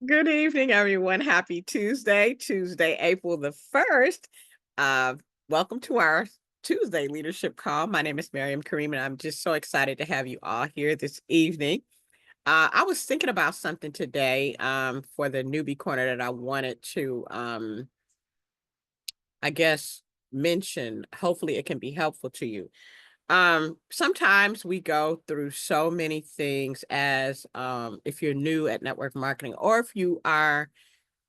Good evening, everyone. Happy Tuesday, April the 1st. Uh, Welcome to our Tuesday leadership call. My name is Miriam Kareem, and I'm just so excited to have you all here this evening. I was thinking about something today for the newbie corner that I wanted to, I guess, mention. Hopefully, it can be helpful to you. Sometimes we go through so many things as if you're new at network marketing, or if you are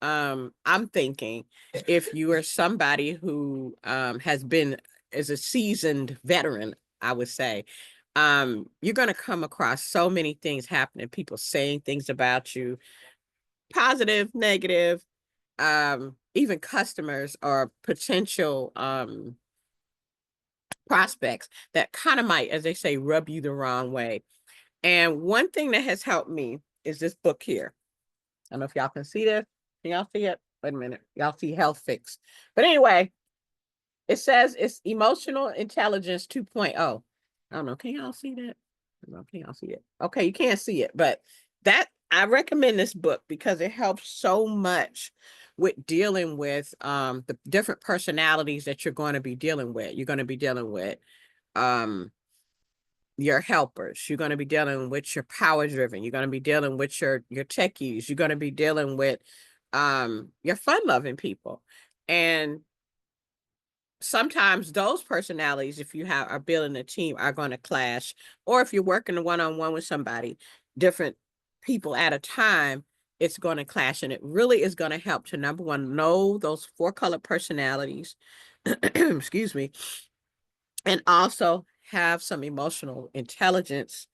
I'm thinking if you are somebody who has been as a seasoned veteran, I would say, you're going to come across so many things happening, people saying things about you, positive, negative, even customers or potential prospects that kind of might, as they say, rub you the wrong way. And one thing that has helped me is this book here. I don't know if y'all can see this. Can y'all see it? Wait a minute. Y'all see Health Fix. But anyway, it says it's Emotional Intelligence 2.0. I don't know. Can y'all see that? No, can y'all see it? Okay, you can't see it, but that I recommend this book because it helps so much with dealing with the different personalities that you're going to be dealing with. You're going to be dealing with um your helpers. You're going to be dealing with your power driven. You're going to be dealing with your techies. You're going to be dealing with your fun loving people. And sometimes those personalities, if you are building a team, are going to clash. Or if you're working one-on-one with somebody, different people at a time, it's going to clash. And it really is going to help to, number one, know those four color personalities. Excuse me. And also have some emotional intelligence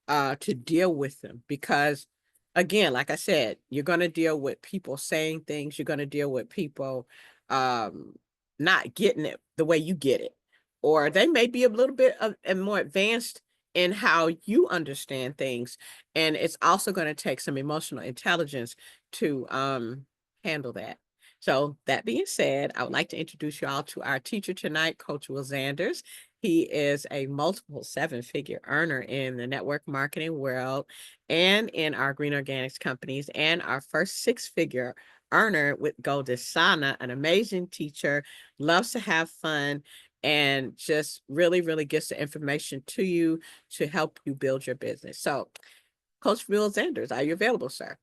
to deal with them. Because again, like I said, you're going to deal with people saying things. You're going to deal with people um, not getting it the way you get it, or they may be a little bit more advanced in how you understand things. And it's also going to take some emotional intelligence to handle that. So that being said, I would like to introduce you all to our teacher tonight, Coach Will Zanders. He is a multiple seven-figure earner in the network marketing world and in our green organics companies, and our first six-figure earner with Goldesana, an amazing teacher, loves to have fun, and just really, really gets the information to you to help you build your business. So, Coach Will Zanders, are you available, sir?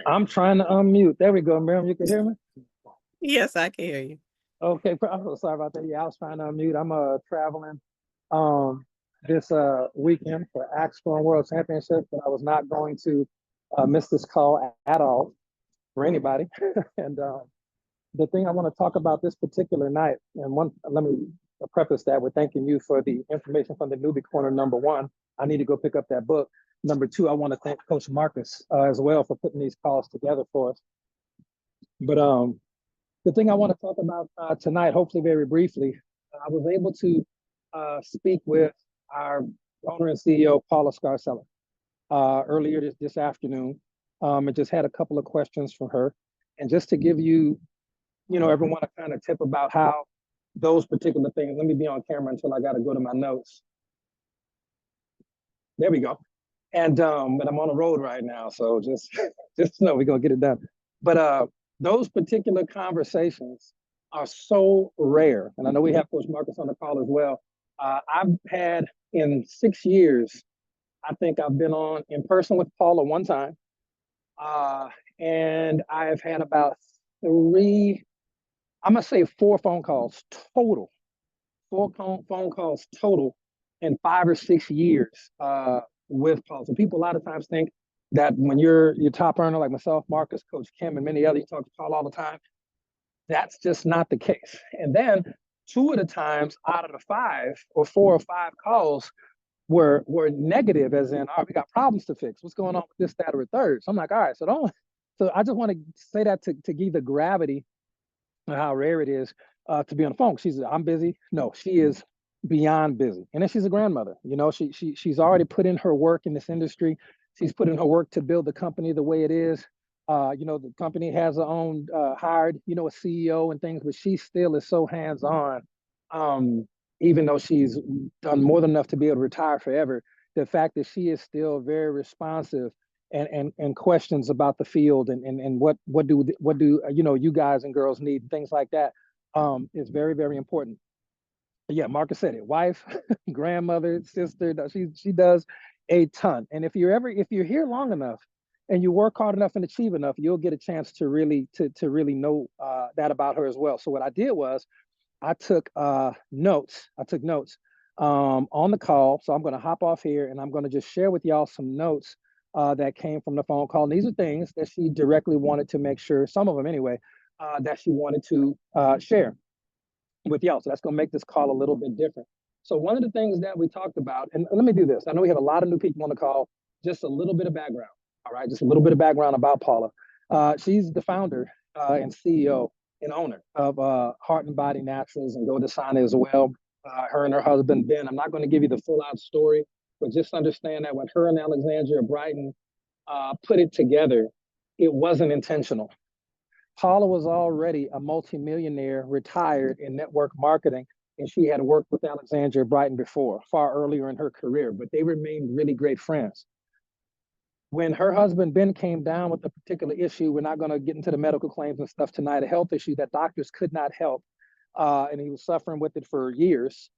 I'm trying to unmute. There we go, Miriam. You can hear me? Yes, I can hear you. Okay, I'm so sorry about that. Yeah, I was trying to unmute. I'm traveling um this weekend for Axstone World Championship, but I was not going to miss this call at all for anybody. And the thing I want to talk about this particular night, and one, let me preface that with thanking you for the information from the newbie corner. Number one, I need to go pick up that book. Number two, I want to thank Coach Marcus as well for putting these calls together for us. But the thing I want to talk about tonight, hopefully very briefly, I was able to speak with our owner and CEO, Paula Scarcella, earlier this afternoon, and just had a couple of questions for her. And just to give you, everyone a kind of tip about how those particular things, let me be on camera until I got to go to my notes. There we go. And but I'm on the road right now, so just know we're gonna get it done. But those particular conversations are so rare, and I know we have Coach Marcus on the call as well. I've had in 6 years, I think I've been on in person with Paula one time, and I've had about three, I'm gonna say four phone calls total, phone calls total in 5 or 6 years with Paul. So people a lot of times think that when you're your top earner like myself, Marcus, Coach Kim, and many others, you talk to Paul all the time. That's just not the case. And then two of the times out of the five or four or five calls were negative, as in, all right, we got problems to fix. What's going on with this, that, or a third? So I'm like, all right, so don't. So I just want to say that to give the gravity of how rare it is to be on the phone. I'm busy. No, she is beyond busy. And then she's a grandmother. She's already put in her work in this industry. She's put in her work to build the company the way it is. You know, the company has her own hired, you know, a CEO and things, but she still is so hands-on. Even though she's done more than enough to be able to retire forever, the fact that she is still very responsive and questions about the field and what do you know, you guys and girls need, things like that, is very, very important. But yeah, Marcus said it. Wife, grandmother, sister. She does a ton. And if you're here long enough and you work hard enough and achieve enough, you'll get a chance to really know that about her as well. So what I did was I took notes. I took notes on the call. So I'm going to hop off here and I'm going to just share with y'all some notes that came from the phone call. And these are things that she directly wanted to make sure, some of them anyway, that she wanted to share with y'all. So that's going to make this call a little bit different. So one of the things that we talked about, and let me do this. I know we have a lot of new people on the call. Just a little bit of background. All right, just a little bit of background about Paula. She's the founder and CEO and owner of Heart and Body Naturals and GoDasana as well. Her and her husband Ben. I'm not going to give you the full out story, but just understand that when her and Alexandria Brighton put it together, it wasn't intentional. Paula was already a multimillionaire, retired in network marketing, and she had worked with Alexandria Brighton before, far earlier in her career, but they remained really great friends. When her husband Ben came down with a particular issue, we're not going to get into the medical claims and stuff tonight, a health issue that doctors could not help, and he was suffering with it for years.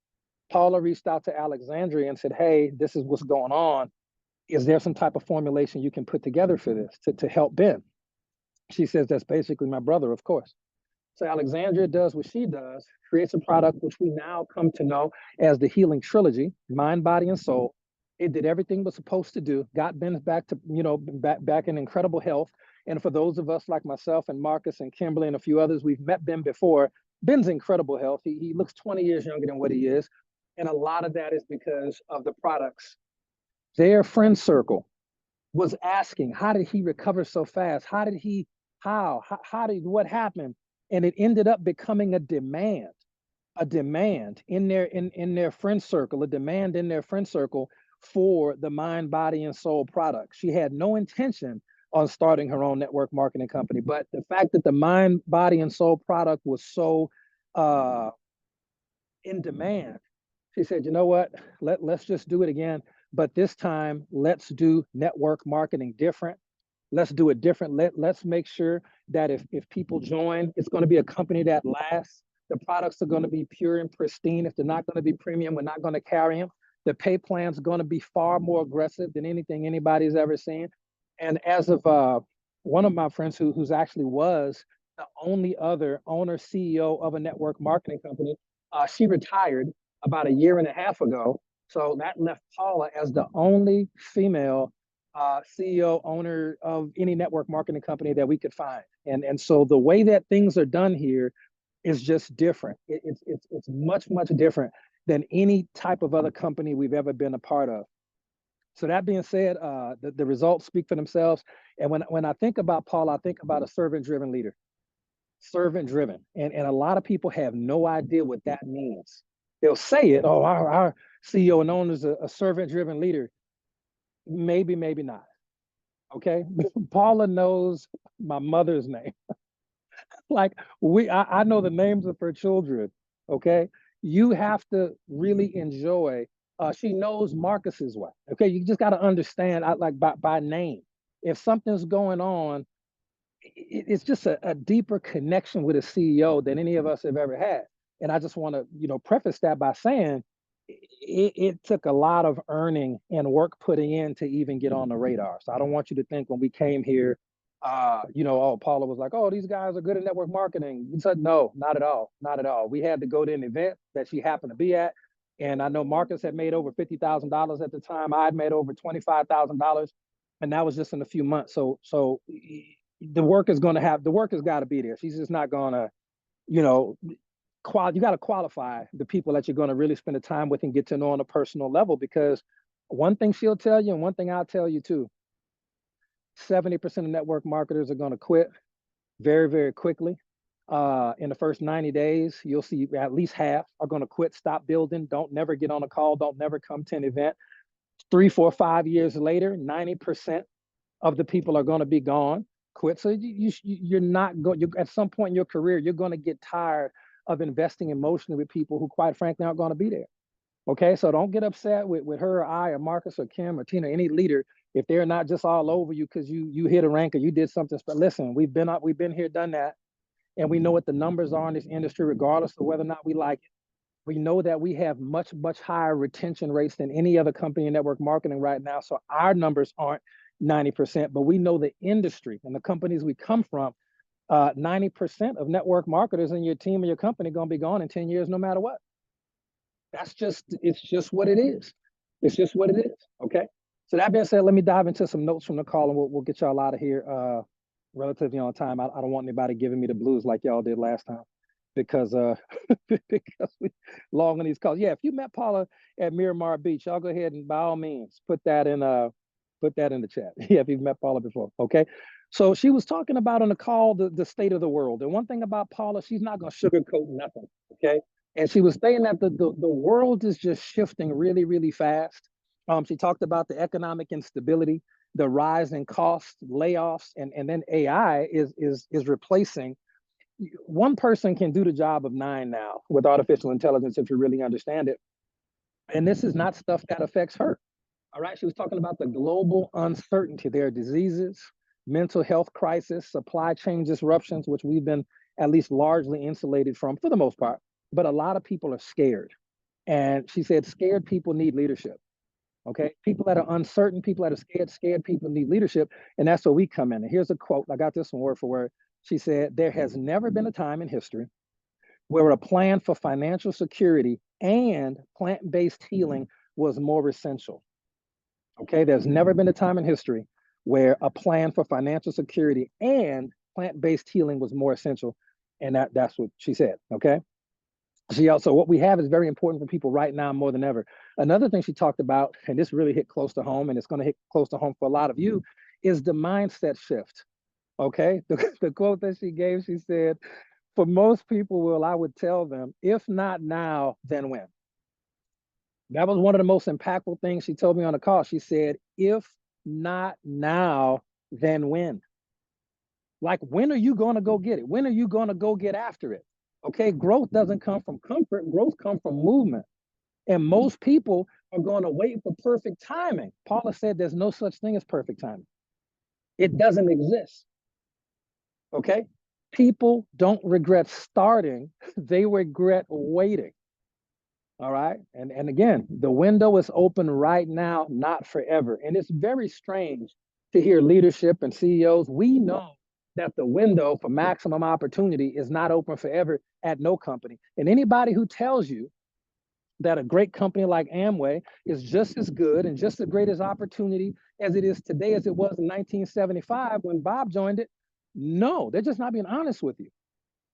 Paula reached out to Alexandria and said, "Hey, this is what's going on. Is there some type of formulation you can put together for this to help Ben?" She says, "That's basically my brother, of course." So Alexandria does what she does, creates a product which we now come to know as the Healing Trilogy, mind, body, and soul. It did everything it was supposed to do, got Ben back to, you know, back in incredible health. And for those of us like myself and Marcus and Kimberly and a few others, we've met Ben before. Ben's incredible health. He looks 20 years younger than what he is. And a lot of that is because of the products. Their friend circle was asking, how did he recover so fast? How did, what happened? And it ended up becoming a demand in their friend circle, a demand in their friend circle for the mind, body, and soul product. She had no intention on starting her own network marketing company, but the fact that the mind, body, and soul product was so in demand, she said, "You know what? Let's just do it again. But this time, let's do network marketing different. Let's do it different. Let's make sure that if people join, it's going to be a company that lasts. The products are going to be pure and pristine. If they're not going to be premium, we're not going to carry them. The pay plan's going to be far more aggressive than anything anybody's ever seen." And as of one of my friends who's actually was the only other owner CEO of a network marketing company, she retired about a year and a half ago. So that left Paula as the only female CEO owner of any network marketing company that we could find. And so the way that things are done here is just different. It's much different than any type of other company we've ever been a part of. So that being said, the results speak for themselves. And when I think about Paula, I think about a servant-driven leader. Servant-driven. And a lot of people have no idea what that means. They'll say it, "Oh, our CEO and owner is a servant-driven leader." Maybe, maybe not. Okay. Paula knows my mother's name. Like I know the names of her children. Okay. You have to really enjoy. She knows Marcus's way. Okay. You just got to understand, like by name. If something's going on, it's just a deeper connection with a CEO than any of us have ever had. And I just want to, preface that by saying it took a lot of earning and work putting in to even get on the radar. So I don't want you to think when we came here, oh, Paula was like, "Oh, these guys are good at network marketing." You said, no, not at all. Not at all. We had to go to an event that she happened to be at. And I know Marcus had made over $50,000 at the time. I had made over $25,000. And that was just in a few months. So the work has got to be there. She's just not going to, you got to qualify the people that you're going to really spend the time with and get to know on a personal level, because one thing she'll tell you and one thing I'll tell you too, 70% of network marketers are going to quit very, very quickly. In the first 90 days, you'll see at least half are going to quit, stop building, don't never get on a call, don't never come to an event. 3, 4, 5 years later, 90% of the people are going to be gone. quit. So you're not going. You at some point in your career, you're going to get tired of investing emotionally with people who, quite frankly, aren't going to be there. Okay, so don't get upset with her or I or Marcus or Kim or Tina, any leader, if they're not just all over you because you hit a rank or you did something. But listen, we've been here, done that, and we know what the numbers are in this industry, regardless of whether or not we like it. We know that we have much higher retention rates than any other company in network marketing right now. So our numbers aren't 90%, but we know the industry and the companies we come from. 90% of network marketers in your team or your company going to be gone in 10 years, no matter what. It's just what it is. It's just what it is. Okay. So that being said, let me dive into some notes from the call and we'll get y'all out of here relatively on time. I don't want anybody giving me the blues like y'all did last time because because we long on these calls. Yeah, if you met Paula at Miramar Beach, y'all go ahead and by all means put that in the chat. Yeah, if you've met Paula before. Okay. So she was talking about on the call the state of the world. And one thing about Paula, she's not gonna sugarcoat nothing. Okay. And she was saying that the world is just shifting really fast. She talked about the economic instability, the rise in costs, layoffs, and then AI is replacing. One person can do the job of 9 now with artificial intelligence if you really understand it. And this is not stuff that affects her. All right. She was talking about the global uncertainty. There are diseases, mental health crisis, supply chain disruptions, which we've been at least largely insulated from for the most part. But a lot of people are scared. And she said, scared people need leadership. Okay. People that are uncertain, people that are scared people need leadership. And that's where we come in. And here's a quote. I got this one word for word. She said, there has never been a time in history where a plan for financial security and plant-based healing was more essential. Okay. There's never been a time in history where a plan for financial security and plant-based healing was more essential. And that's what she said. Okay. She also, what we have is very important for people right now more than ever. Another thing she talked about, and this really hit close to home, and it's going to hit close to home for a lot of you, is the mindset shift. Okay. The quote that she gave, she said, for most people, Will, I would tell them, if not now, then when? That was one of the most impactful things she told me on the call. She said, if not now, then when? Like, when are you going to go get it? When are you going to go get after it? Okay, growth doesn't come from comfort. Growth comes from movement. And most people are going to wait for perfect timing. Paula said there's no such thing as perfect timing. It doesn't exist. Okay? People don't regret starting, they regret waiting. All right. And again, the window is open right now, not forever. And it's very strange to hear leadership and CEOs. We know that the window for maximum opportunity is not open forever at no company. And anybody who tells you that a great company like Amway is just as good and just as great as opportunity as it is today as it was in 1975 when Bob joined it, no, they're just not being honest with you.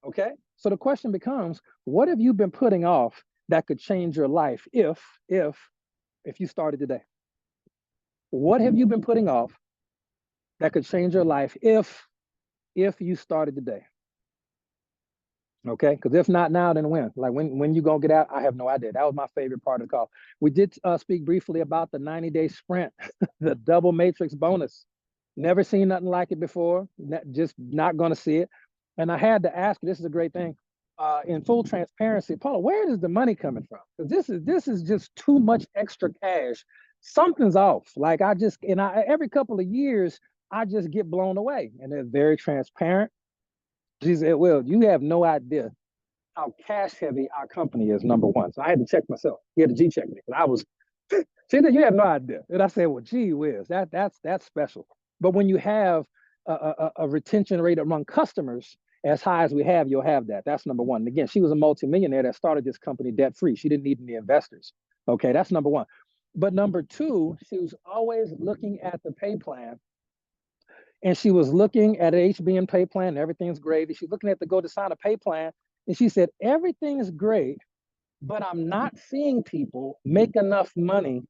Okay. So the question becomes, what have you been putting off that could change your life if you started today? What have you been putting off that could change your life if you started today? Okay, because if not now, then when? Like when you gonna get out? I have no idea. That was my favorite part of the call. We did speak briefly about the 90-day sprint, the double matrix bonus. Never seen nothing like it before. Just not gonna see it. And I had to ask. This is a great thing. In full transparency, Paula, where is the money coming from? Because this is just too much extra cash. Something's off. Like every couple of years, I just get blown away. And they're very transparent. She said, well, you have no idea how cash heavy our company is, number one. So I had to check myself. He had to G check me. And I was, she said, you have no idea. And I said, well, gee whiz, that's special. But when you have a retention rate among customers as high as we have, you'll have that. That's number one. And again, she was a multimillionaire that started this company debt free. She didn't need any investors. Okay, that's number one. But number two, she was always looking at the pay plan. And she was looking at an HBM pay plan, and everything's great. She's looking at the go to sign a pay plan. And she said, everything is great, but I'm not seeing people make enough money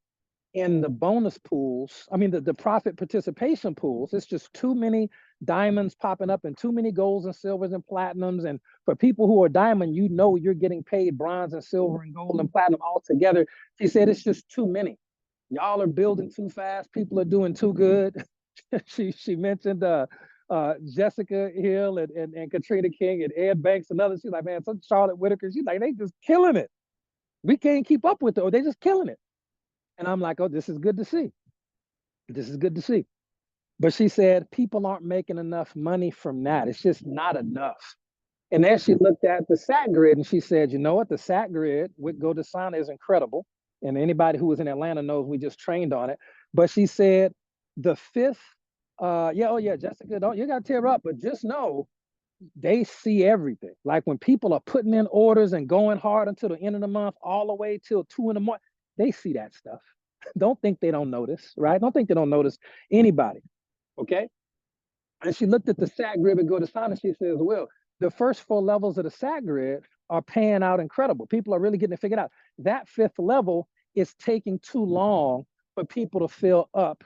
in the bonus pools. I mean, the profit participation pools. It's just too many diamonds popping up and too many golds and silvers and platinums. And for people who are diamond, you know you're getting paid bronze and silver and gold and platinum all together. She said, it's just too many. Y'all are building too fast. People are doing too good. She mentioned Jessica Hill and Katrina King and Ed Banks and others. She's like, man, some Charlotte Whitaker. She's like, they just killing it. We can't keep up with it, or they just killing it. And I'm like, oh, this is good to see. This is good to see. But she said people aren't making enough money from that. It's just not enough. And then she looked at the SAT grid and she said, you know what? The SAT grid with GoDasana is incredible. And anybody who was in Atlanta knows we just trained on it. But she said the fifth, Jessica, don't you gotta tear up, but just know they see everything. Like when people are putting in orders and going hard until the end of the month, all the way till 2 in the morning, they see that stuff. Don't think they don't notice, right? Don't think they don't notice anybody. Okay. And she looked at the SAT grid and GoDasana and she says, well, the first 4 levels of the SAT grid are paying out incredible. People are really getting it figured out. That 5th level is taking too long for people to fill up.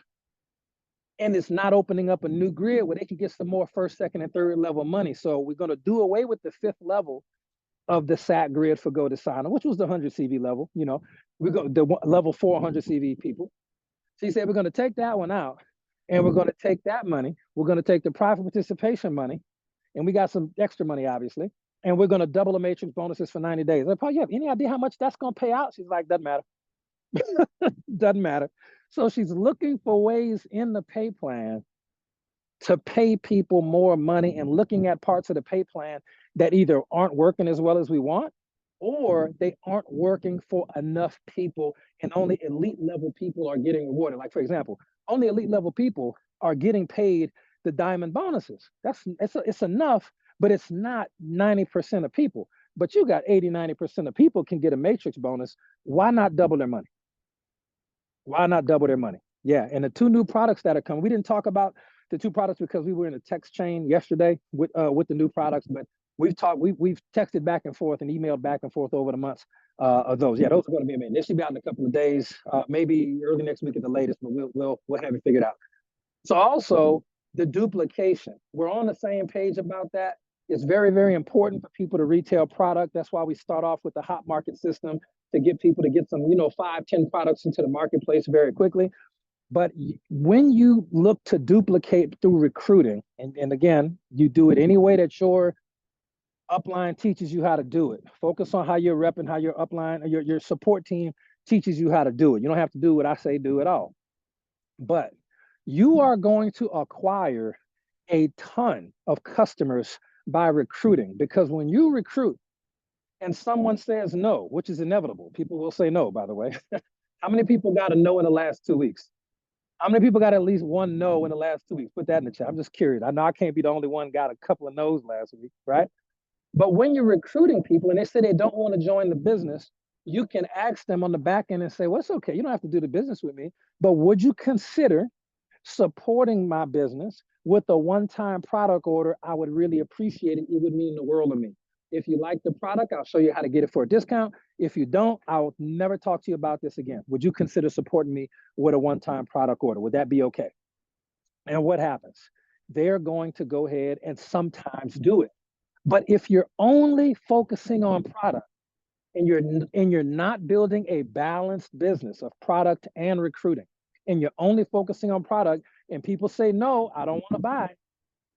And it's not opening up a new grid where they can get some more 1st, 2nd, and 3rd level money. So we're going to do away with the 5th level of the SAT grid for GoDasana, which was the 100 CV level. You know, we go the level 400 CV people. She said, we're going to take that one out and we're going to take that money. We're going to take the profit participation money. And we got some extra money, obviously. And we're going to double the matrix bonuses for 90 days. I probably, you have any idea how much that's going to pay out? She's like, doesn't matter. Doesn't matter. So she's looking for ways in the pay plan to pay people more money and looking at parts of the pay plan that either aren't working as well as we want, or they aren't working for enough people and only elite level people are getting rewarded. Like, for example, only elite level people are getting paid the diamond bonuses. It's enough, but it's not 90% of people. But you got 80, 90% of people can get a matrix bonus. Why not double their money? Why not double their money? Yeah, and the 2 new products that are coming, we didn't talk about the 2 products because we were in a text chain yesterday with the new products, but we've texted back and forth and emailed back and forth over the months of those. Yeah, those are going to be amazing. They should be out in a couple of days, maybe early next week at the latest, but we'll have it figured out. So also the duplication, we're on the same page about that. It's very, very important for people to retail product. That's why we start off with the hot market system to get people to get some, 5, 10 products into the marketplace very quickly. But when you look to duplicate through recruiting, and again, you do it any way that your upline teaches you how to do it. Focus on how your rep and how your upline, your support team teaches you how to do it. You don't have to do what I say do at all. But you are going to acquire a ton of customers by recruiting, because when you recruit and someone says no, which is inevitable, people will say no, by the way. How many people got a no in the last 2 weeks? How many people got at least one no in the last 2 weeks? Put that in the chat. I'm just curious. I know I can't be the only one got a couple of no's last week, right? But when you're recruiting people and they say they don't want to join the business, you can ask them on the back end and say, well, it's okay. You don't have to do the business with me, but would you consider supporting my business with a one-time product order? I would really appreciate it. It would mean the world to me. If you like the product, I'll show you how to get it for a discount. If you don't, I'll never talk to you about this again. Would you consider supporting me with a one-time product order? Would that be okay? And what happens? They're going to go ahead and sometimes do it. But if you're only focusing on product and you're not building a balanced business of product and recruiting, and you're only focusing on product and people say, no, I don't want to buy,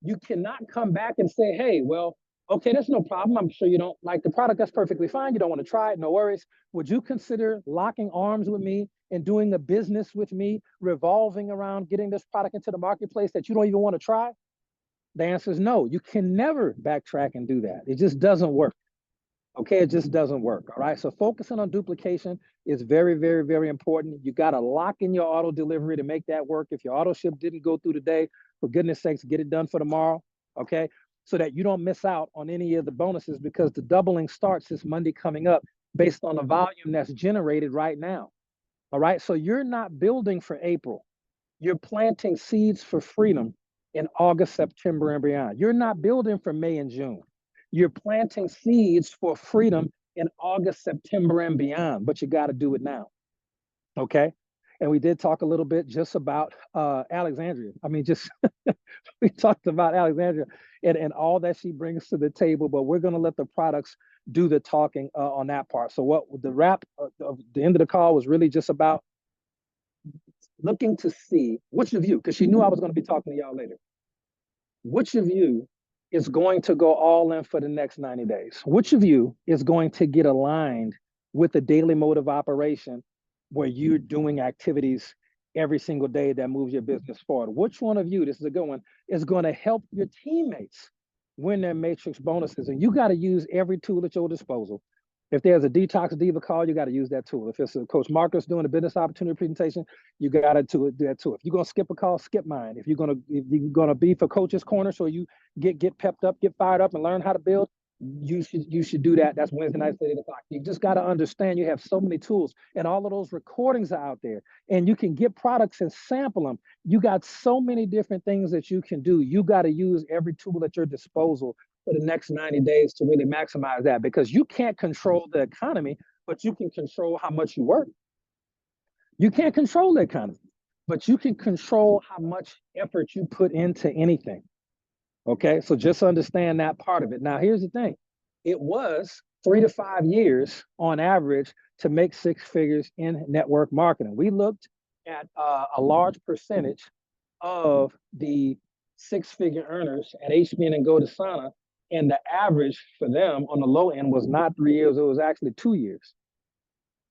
you cannot come back and say, hey, well, okay, that's no problem. I'm sure you don't like the product. That's perfectly fine. You don't want to try it. No worries. Would you consider locking arms with me and doing a business with me revolving around getting this product into the marketplace that you don't even want to try? The answer is no. You can never backtrack and do that. It just doesn't work. Okay, it just doesn't work. All right. So focusing on duplication is very, very, very important. You got to lock in your auto delivery to make that work. If your auto ship didn't go through today, for goodness sakes, get it done for tomorrow. Okay. So that you don't miss out on any of the bonuses, because the doubling starts this Monday coming up based on the volume that's generated right now. All right. So you're not building for April. You're planting seeds for freedom in August, September, and beyond. You're not building for May and June. You're planting seeds for freedom in August, September, and beyond, but you got to do it now. Okay. And we did talk a little bit just about Alexandria. I mean, just we talked about Alexandria and all that she brings to the table, but we're going to let the products do the talking on that part. So what the wrap of the end of the call was really just about looking to see which of you, because she knew I was going to be talking to y'all later. Which of you is going to go all in for the next 90 days? Which of you is going to get aligned with the daily mode of operation where you're doing activities every single day that moves your business forward? Which one of you, this is a good one, is going to help your teammates win their matrix bonuses? And you got to use every tool at your disposal. If there's a Detox Diva call, you got to use that tool. If it's a Coach Marcus doing a business opportunity presentation, you got to do that too. If you're gonna skip a call, skip mine. If you're gonna be for Coach's Corner, so you get pepped up, get fired up, and learn how to build, you should do that. That's Wednesday nights at 8 o'clock. You just got to understand you have so many tools, and all of those recordings are out there, and you can get products and sample them. You got so many different things that you can do. You got to use every tool at your disposal for the next 90 days to really maximize that, because you can't control the economy, but you can control how much you work. You can't control the economy, but you can control how much effort you put into anything. Okay, so just understand that part of it. Now, here's the thing. It was 3 to 5 years on average to make 6 figures in network marketing. We looked at a large percentage of the 6-figure earners at HBN and GoToSana, and the average for them on the low end was not 3 years, it was actually 2 years.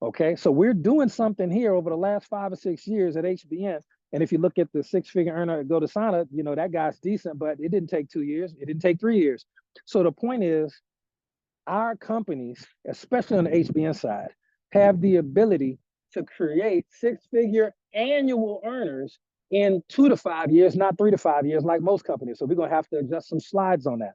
Okay, so we're doing something here over the last 5 or 6 years at HBN. And if you look at the 6-figure earner at GoToSana, you know, that guy's decent, but it didn't take 2 years. It didn't take 3 years. So the point is, our companies, especially on the HBN side, have the ability to create 6-figure annual earners in 2 to 5 years, not 3 to 5 years like most companies. So we're going to have to adjust some slides on that.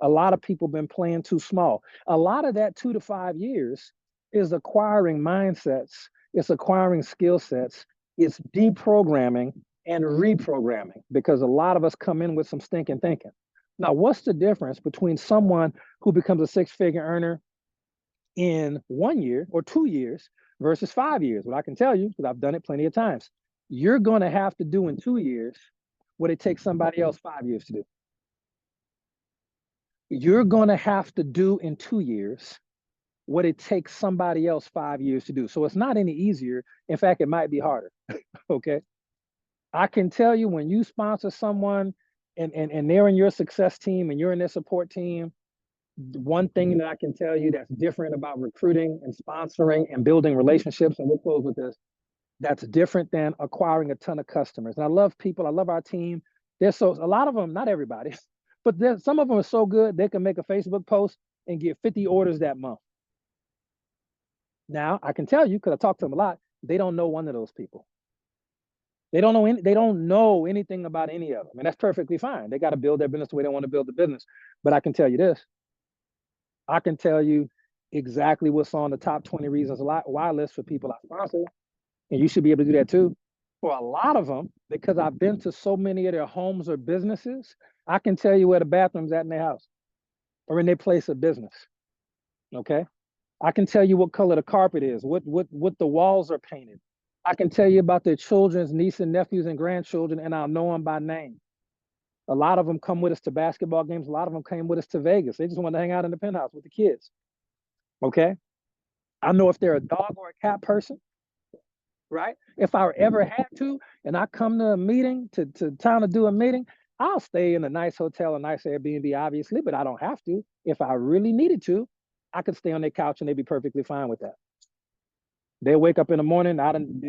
A lot of people have been playing too small. A lot of that 2 to 5 years is acquiring mindsets, it's acquiring skill sets, it's deprogramming and reprogramming, because a lot of us come in with some stinking thinking. Now, what's the difference between someone who becomes a 6-figure earner in 1 year or 2 years versus 5 years? Well, I can tell you, because I've done it plenty of times, you're going to have to do in 2 years what it takes somebody else 5 years to do. You're going to have to do in 2 years what it takes somebody else 5 years to do. So it's not any easier. In fact, it might be harder. Okay. I can tell you, when you sponsor someone and they're in your success team and you're in their support team, one thing that I can tell you that's different about recruiting and sponsoring and building relationships, and we'll close with this, that's different than acquiring a ton of customers. And I love people. I love our team. There's a lot of them, not everybody, but some of them are so good, they can make a Facebook post and get 50 orders that month. Now, I can tell you, because I talk to them a lot, they don't know one of those people. They don't know anything about any of them. And that's perfectly fine. They got to build their business the way they want to build the business. But I can tell you this. I can tell you exactly what's on the top 20 reasons why list for people I sponsor. And you should be able to do that too. For a lot of them, because I've been to so many of their homes or businesses, I can tell you where the bathroom's at in their house or in their place of business. Okay. I can tell you what color the carpet is, what the walls are painted. I can tell you about their children's nieces and nephews and grandchildren, and I'll know them by name. A lot of them come with us to basketball games. A lot of them came with us to Vegas. They just want to hang out in the penthouse with the kids. Okay. I know if they're a dog or a cat person, right? If I ever had to, and I come to a meeting, to town to do a meeting, I'll stay in a nice hotel, a nice Airbnb, obviously, but I don't have to. If I really needed to, I could stay on their couch and they'd be perfectly fine with that. They'll wake up in the morning,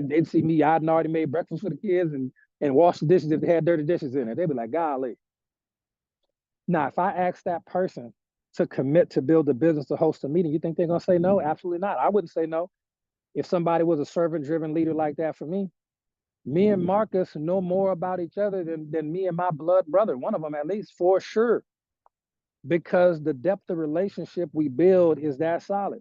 they'd see me, I'd already made breakfast for the kids and wash the dishes if they had dirty dishes in it. They'd be like, golly. Now, if I ask that person to commit to build a business to host a meeting, you think they're going to say no? Absolutely not. I wouldn't say no. If somebody was a servant-driven leader like that for me and Marcus know more about each other than me and my blood brother, one of them at least, for sure, because the depth of relationship we build is that solid.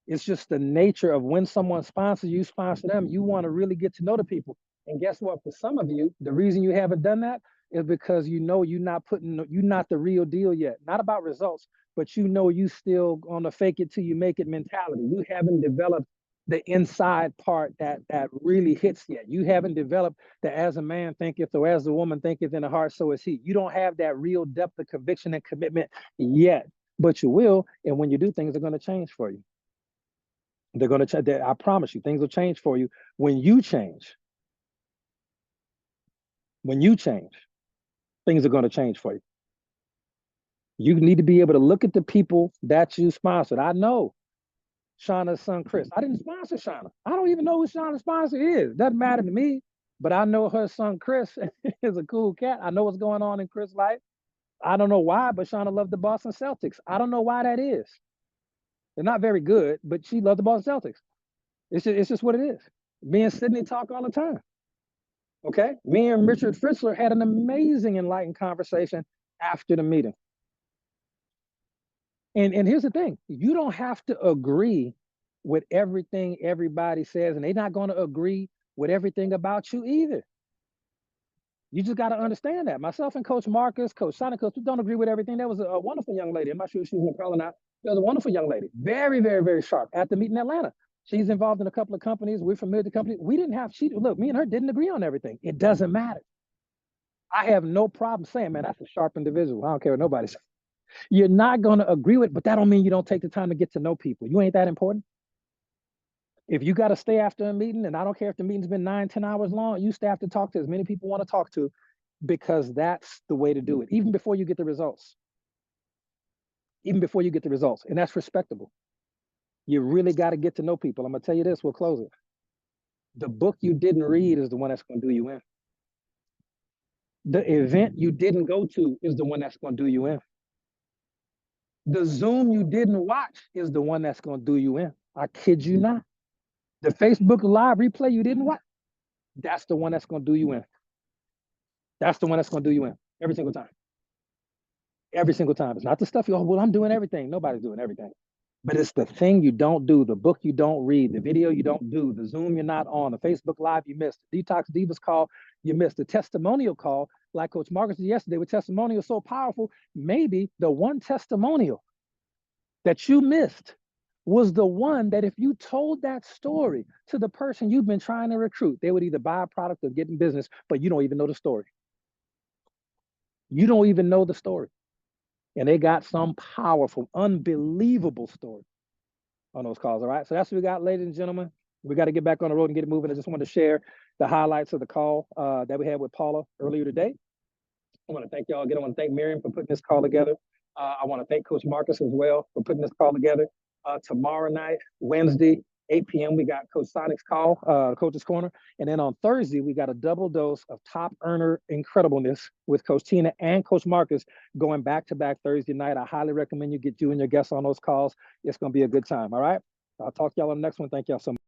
It's just the nature of when someone sponsors you, sponsor them, you want to really get to know the people. And guess what? For some of you, the reason you haven't done that is because you know you're not the real deal yet. Not about results, but you know you still on the fake it till you make it mentality. You haven't developed the inside part that really hits yet. You haven't developed the as a man thinketh or as a woman thinketh in the heart, so is he. You don't have that real depth of conviction and commitment yet, but you will. And when you do, things are going to change for you. They're going to change. I promise you, things will change for you when you change. When you change, things are going to change for you. You need to be able to look at the people that you sponsored. I know Shauna's son, Chris. I didn't sponsor Shauna. I don't even know who Shauna's sponsor is. Doesn't matter to me. But I know her son, Chris, is a cool cat. I know what's going on in Chris' life. I don't know why, but Shauna loved the Boston Celtics. I don't know why that is. They're not very good, but she loved the Boston Celtics. It's just what it is. Me and Sydney talk all the time. Okay? Me and Richard Fritzler had an amazing, enlightened conversation after the meeting. And here's the thing, you don't have to agree with everything everybody says, and they're not going to agree with everything about you either. You just got to understand that. Myself and Coach Marcus, Coach Sonic, Coach, we don't agree with everything. There was a wonderful young lady. I'm not sure if she's in the call or not. There was a wonderful young lady, very, very, very sharp at the meet in Atlanta. She's involved in a couple of companies. We're familiar with the company. We didn't have, look, me and her didn't agree on everything. It doesn't matter. I have no problem saying, man, that's a sharp individual. I don't care what nobody says. You're not going to agree with it, but that don't mean you don't take the time to get to know people. You ain't that important. If you got to stay after a meeting, and I don't care if the meeting's been 9-10 hours long, you stay after to talk to as many people want to talk to, because that's the way to do it, even before you get the results. Even before you get the results, and that's respectable. You really got to get to know people. I'm going to tell you this, we'll close it. The book you didn't read is the one that's going to do you in. The event you didn't go to is the one that's going to do you in. The Zoom you didn't watch is the one that's going to do you in. I kid you not. The Facebook Live replay you didn't watch, that's the one that's going to do you in. That's the one that's going to do you in every single time. Every single time. It's not the stuff, well, I'm doing everything. Nobody's doing everything. But it's the thing you don't do, the book you don't read, the video you don't do, the Zoom you're not on, the Facebook Live you missed, the Detox Divas call you missed, the testimonial call, like Coach Marcus did yesterday with testimonial so powerful. Maybe the one testimonial that you missed was the one that if you told that story to the person you've been trying to recruit, they would either buy a product or get in business, but you don't even know the story. You don't even know the story. And they got some powerful, unbelievable story on those calls, all right? So that's what we got, ladies and gentlemen. We got to get back on the road and get it moving. I just wanted to share the highlights of the call that we had with Paula earlier today. I want to thank y'all again. I want to thank Miriam for putting this call together. I want to thank Coach Marcus as well for putting this call together. Tomorrow night, Wednesday, 8 p.m., we got Coach Sonic's call, Coach's Corner. And then on Thursday, we got a double dose of top earner incredibleness with Coach Tina and Coach Marcus going back-to-back Thursday night. I highly recommend you get you and your guests on those calls. It's going to be a good time, all right? I'll talk to y'all on the next one. Thank y'all so much.